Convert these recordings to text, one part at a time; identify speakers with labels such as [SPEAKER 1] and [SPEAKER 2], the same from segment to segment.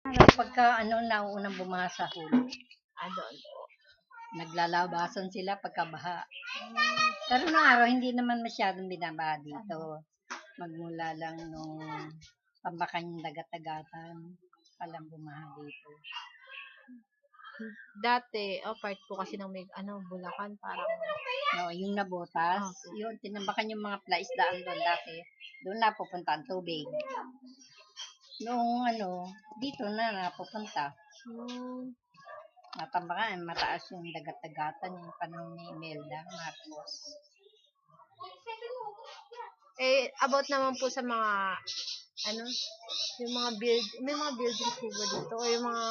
[SPEAKER 1] Pagka ano, nauunang bumaha sa hulog,
[SPEAKER 2] Doon po.
[SPEAKER 1] naglalabasan sila pagkabaha. Pero nung araw, hindi naman masyadong binabaha dito. Magmula lang nung Tambakan yung dagat-dagatan, palang bumaha dito.
[SPEAKER 2] Dati, part po kasi ng may, Bulacan, parang,
[SPEAKER 1] No, yung nabotas,
[SPEAKER 2] Opo.
[SPEAKER 1] yun, tinambakan yung mga plaisdaan doon dati. Doon na pupunta ang tubig. Noong dito na napupunta. Natambakan, mataas yung dagat-dagatan yung panahon ni Imelda Marcos.
[SPEAKER 2] About naman po sa mga, yung mga may mga building po ba dito? O yung mga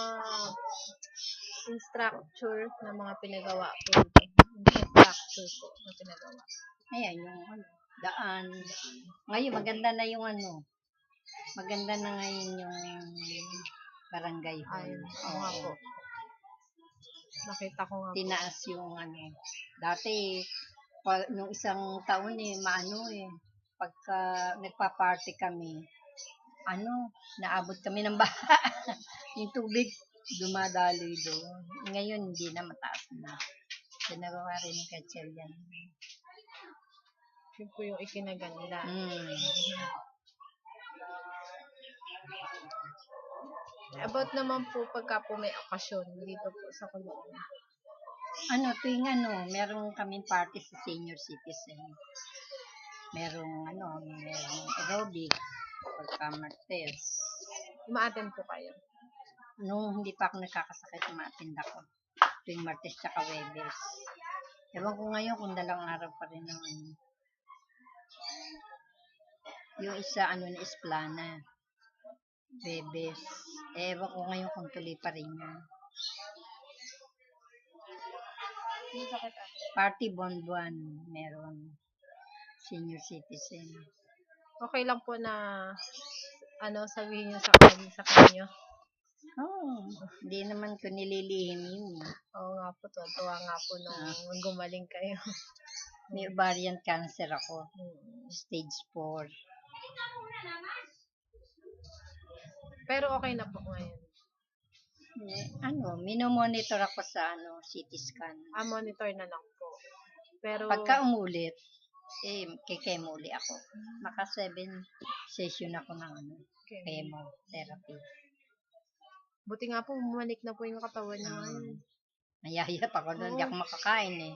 [SPEAKER 2] infrastructure na mga pinagawa po dito? Infrastructure po na pinagawa.
[SPEAKER 1] Ayan, yung daan. Ngayon, maganda na yung maganda na ngayon yung barangay hall.
[SPEAKER 2] Ayun, oo nga po. Nakita ko nga po.
[SPEAKER 1] Tinaas yung dati, nung isang taon pagka nagpa-party kami, naabot kami ng baha. Yung tubig, dumadaloy doon. Ngayon, hindi na, mataas na. Pinagawa rin ni Kachel yan.
[SPEAKER 2] Yun po yung ikinaganda. About naman po pagka po may okasyon dito po sa Kulungan.
[SPEAKER 1] Tuwing meron kaming party sa senior citizen. Merong aerobic, pagka-martes.
[SPEAKER 2] Ma-attend po kayo?
[SPEAKER 1] Nung hindi pa ako nagkakasakit, ma-attend ako. Tuwing Martes tsaka Webes. Ewan ko ngayon kung dalawang araw pa rin ng yung isa na Esplana. Webes. Ewan ko ngayon kung tuloy pa rin yan. Party Bonbuan, meron. Senior citizen.
[SPEAKER 2] Okay lang po na sabihin nyo sa kanyo.
[SPEAKER 1] Hindi naman ko nililihim yun.
[SPEAKER 2] Oo nga po, tuwa nga po nung gumaling kayo.
[SPEAKER 1] May ovarian cancer ako. Stage 4.
[SPEAKER 2] Pero okay na po ngayon.
[SPEAKER 1] Minomonitor ako sa CT scan.
[SPEAKER 2] Monitor na lang po. Pero
[SPEAKER 1] pagka umulit, kikemo uli ako. Naka 7 session ako ng chemotherapy.
[SPEAKER 2] Buti nga po, bumalik na po yung katawan niya ngayon.
[SPEAKER 1] Nayayat ako doon, hindi ako makakain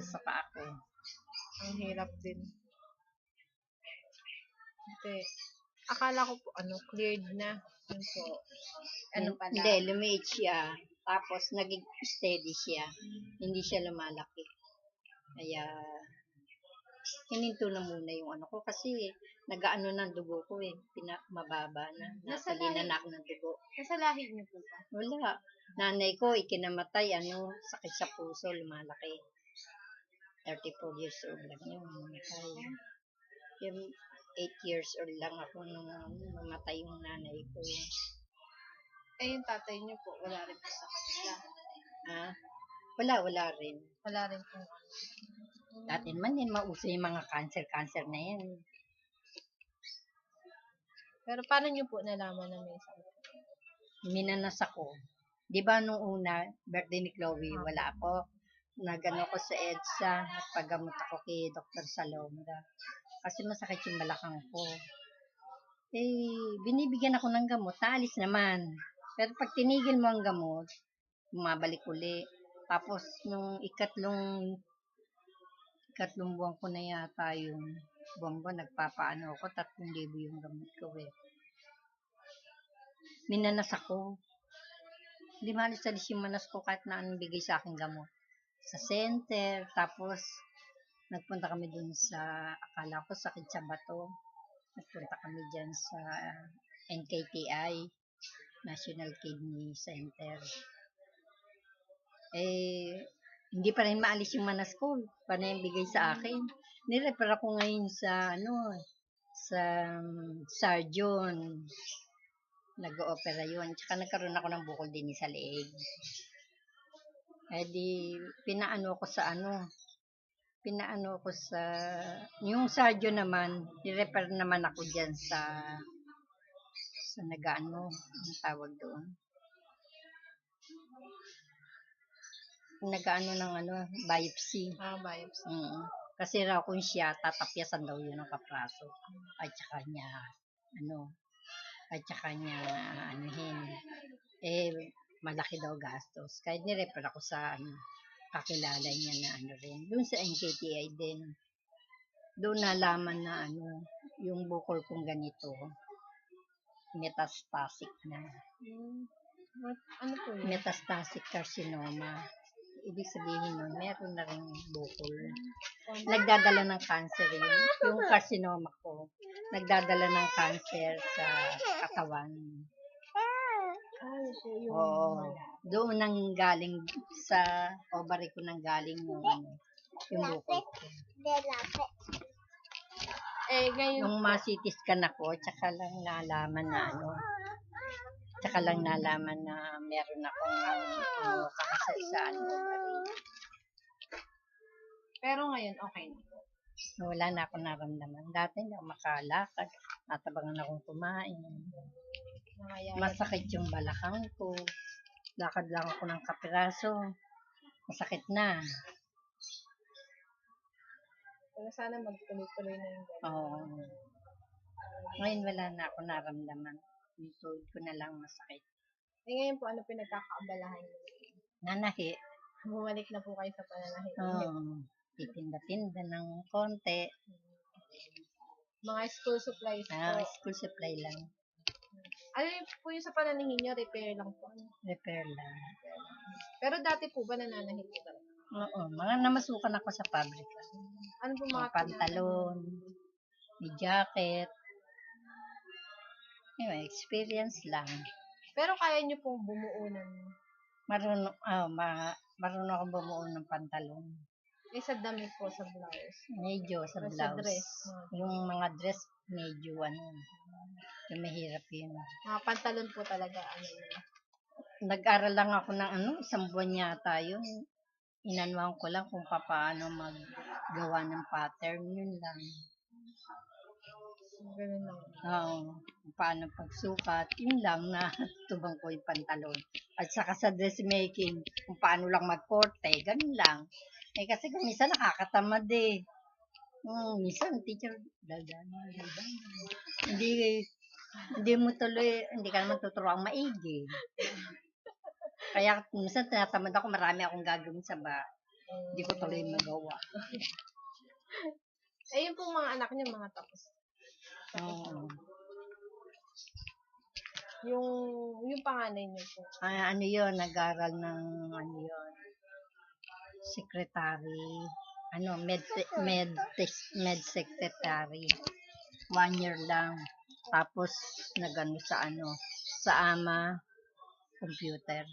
[SPEAKER 1] Saka ako.
[SPEAKER 2] Ang hirap din. Akala ko po, cleared na. Yun po. Pala?
[SPEAKER 1] Hindi, lumiit siya. Tapos, naging steady siya. Hindi siya lumalaki. Kaya, hininto na muna yung ko. Kasi, nag-aano ng dugo ko mababa na. Nasa linanak ng dugo.
[SPEAKER 2] Nasa lahi niyo po ba?
[SPEAKER 1] Wala. Nanay ko, ikinamatay, sakit sa puso, lumalaki. 34 years old lang yun. Yung 8 years old lang ako nung mamatay yung nanay ko.
[SPEAKER 2] Yung tatay niyo po, wala rin po sa kanila?
[SPEAKER 1] Wala rin.
[SPEAKER 2] Wala rin po.
[SPEAKER 1] Dati naman mauso yung mga cancer na yan.
[SPEAKER 2] Pero paano niyo po nalaman na may sakit?
[SPEAKER 1] Minanas ako. Di ba nung una, birthday ni Chloe, wala ako. Nagano ko sa EDSA, nagpagamot ako kay Dr. Salonga. Kasi masakit yung balakang ko. Binibigyan ako ng gamot, naalis naman. Pero pag tinigil mo ang gamot, bumabalik uli. Tapos, nung ikatlong buwan ko na yata yung buwan, nagpapaano ako, 3,000 yung gamot ko Minanas ako. Hindi malis-alis yung manas ko kahit na anong bigay sa akin gamot. Sa center, tapos nagpunta kami dun sa, akala ko sakit sa bato. Nagpunta kami dyan sa NKTI, National Kidney Center. Hindi pa rin maalis yung manas ko. Paano yung bigay sa akin? Nirefer ako ngayon sa, sa surgeon. Nag-o-opera yun. Tsaka nagkaroon ako ng bukol din sa leeg. Pinaano ko sa yung surgeon naman, nirefer naman ako dyan sa sa nag-ano, ang tawag doon. Nag-ano ng ano, biopsy.
[SPEAKER 2] Biopsy.
[SPEAKER 1] Kasi raw kung siya, tatapyasan daw yun ng kapraso. At saka niya, anuhin. Malaki daw gastos. Kahit ni-refer ako sa, kakilala niya na rin. Doon sa NKTI din. Doon nalaman na, yung bukol kong ganito, metastatic na.
[SPEAKER 2] Ano po yun?
[SPEAKER 1] Metastatic carcinoma. Ibig sabihin nun, meron na rin bukol. Nagdadala ng cancer yun. Yung carcinoma ko, nagdadala ng cancer sa katawan. Oo. Doon nang galing sa ovary ko nang galing yung bukol ko.
[SPEAKER 2] Ngayon,
[SPEAKER 1] Nung ma-CT scan ako, tsaka lang nalaman na meron akong cancer sa ovary.
[SPEAKER 2] Pero ngayon, okay na.
[SPEAKER 1] Wala na akong naramdaman. Dati hindi ako makalakad. Natabangan akong kumain. Masakit yung balakang ko. Lakad lang ako ng kapiraso. Masakit na.
[SPEAKER 2] Sana magtuloy-tuloy na yung gano'n.
[SPEAKER 1] Oo. Ngayon wala na ako naramdaman. Yung tuhod ko na lang masakit.
[SPEAKER 2] Ngayon po, ano pinagkakaabalahan niyo?
[SPEAKER 1] Nanahi.
[SPEAKER 2] Bumalik na po kayo sa pananahi.
[SPEAKER 1] Titinda-tinda ng konti.
[SPEAKER 2] Mga school supplies po.
[SPEAKER 1] School supply lang.
[SPEAKER 2] Ano po yung sa pananahi niyo? Repair lang po?
[SPEAKER 1] Repair lang.
[SPEAKER 2] Pero dati po ba nananahi po talaga?
[SPEAKER 1] Oo. Mga namasukan ako sa pabrika.
[SPEAKER 2] Ano po mga
[SPEAKER 1] pantalon, may jacket. Experience lang.
[SPEAKER 2] Pero kaya niyo pong bumuo ng...
[SPEAKER 1] Marunong akong bumuo ng pantalon.
[SPEAKER 2] Sa damit po, sa blouse.
[SPEAKER 1] Medyo sa blouse.
[SPEAKER 2] Sa dress.
[SPEAKER 1] Yung mga dress, medyo yung mahirap yun.
[SPEAKER 2] Mga pantalon po talaga,
[SPEAKER 1] Nag-aral lang ako ng isang buwan yata yun. Inanuhan ko lang kung paano maggawa ng pattern, yun lang.
[SPEAKER 2] Ganun lang.
[SPEAKER 1] Oo. Kung paano pagsukat, yun lang na tubang ko yung pantalon. At saka sa dressmaking, kung paano lang magkorte, ganun lang. Kasi kung minsan nakakatamad eh. Minsan, teacher, hindi mo tuloy, hindi ka naman tuturuan maigi. Kaya minsan tinatamad ako, marami akong gagawin sa bahay. Hindi ko tuloy magawa.
[SPEAKER 2] Yung pong mga anak niyo, mga tapos.
[SPEAKER 1] Oo.
[SPEAKER 2] Yung panganay niyo po.
[SPEAKER 1] Yun, nag-aral ng secretary, med secretary. 1 year lang. Tapos, sa AMA, computer.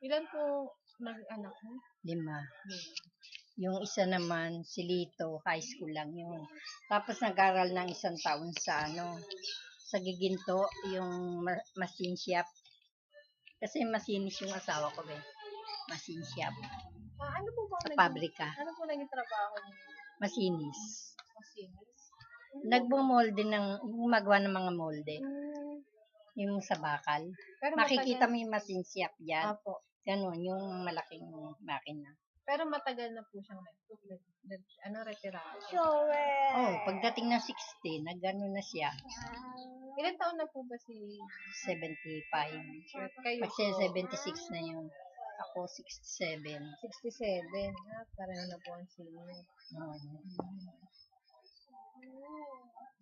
[SPEAKER 2] Ilan po nag-anak mo?
[SPEAKER 1] 5. Yung isa naman, si Lito, high school lang yun. Tapos nag-aral ng 1 taon sa sa Giginto, yung machine shop. Kasi masinis yung asawa ko machine shop.
[SPEAKER 2] Ano po ba?
[SPEAKER 1] Sa pabrika.
[SPEAKER 2] Ano po naging trabaho niyo?
[SPEAKER 1] Masinis.
[SPEAKER 2] Masinis?
[SPEAKER 1] Nagbo-molde yung magawa ng mga molde. Yung sa bakal.
[SPEAKER 2] Pero
[SPEAKER 1] Makikita mo yung machine shop dyan.
[SPEAKER 2] Apo.
[SPEAKER 1] Ganun, yung malaking makina.
[SPEAKER 2] Pero matagal na po siyang retirado.
[SPEAKER 1] Pagdating ng 60, nag-ano na siya.
[SPEAKER 2] Ilan taon na po ba si...
[SPEAKER 1] 75.
[SPEAKER 2] Kayo
[SPEAKER 1] Kasi 76 na yun. Ako 67.
[SPEAKER 2] 67. Pareho na po ang senior.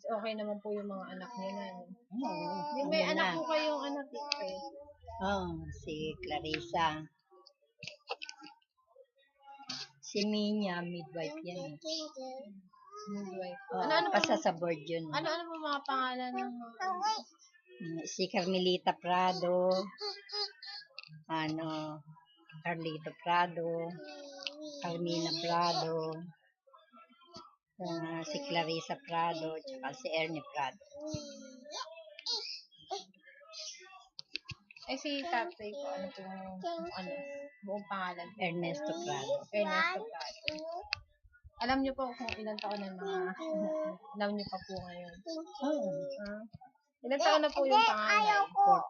[SPEAKER 2] Okay naman po yung mga anak niya na. May anak po kayong anak kayo.
[SPEAKER 1] Si Clarissa. Si Minya, midwife yan.
[SPEAKER 2] Midwife.
[SPEAKER 1] Pasa sa board yun.
[SPEAKER 2] Ano po mga pangalan ng
[SPEAKER 1] Si Carmelita Prado. Carlito Prado. Carmina Prado. Si Clarissa Prado. Tsaka si Ernie Prado.
[SPEAKER 2] Si tatay po, buong pangalan?
[SPEAKER 1] Ernesto Prado.
[SPEAKER 2] Ernesto Prado. Alam niyo po kung ilang taon na yung mga alam niyo pa po ngayon.
[SPEAKER 1] Oo.
[SPEAKER 2] Ilang taon na po yung panganay?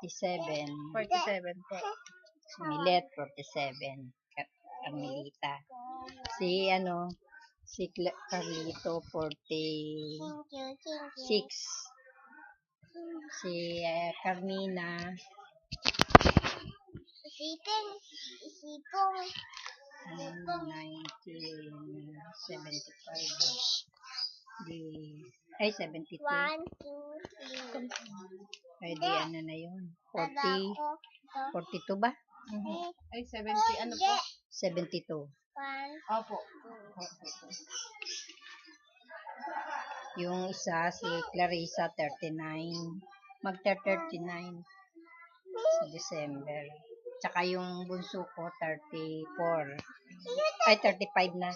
[SPEAKER 1] 47.
[SPEAKER 2] 47 po.
[SPEAKER 1] Si Milet, 47. Carmelita. Si Carlito, 46. Si Carmina,
[SPEAKER 3] Isipong.
[SPEAKER 1] 1975. 72.
[SPEAKER 3] 1, 2, 3.
[SPEAKER 1] Ay, di ano na yun. 42 ba?
[SPEAKER 2] Ay, 70, ano po?
[SPEAKER 1] 72.
[SPEAKER 3] 1,
[SPEAKER 2] Opo.
[SPEAKER 1] Yung isa, si Clarissa, 39. Magta-39 sa December. Tsaka yung bunso ko, 34. Ay, 35 na.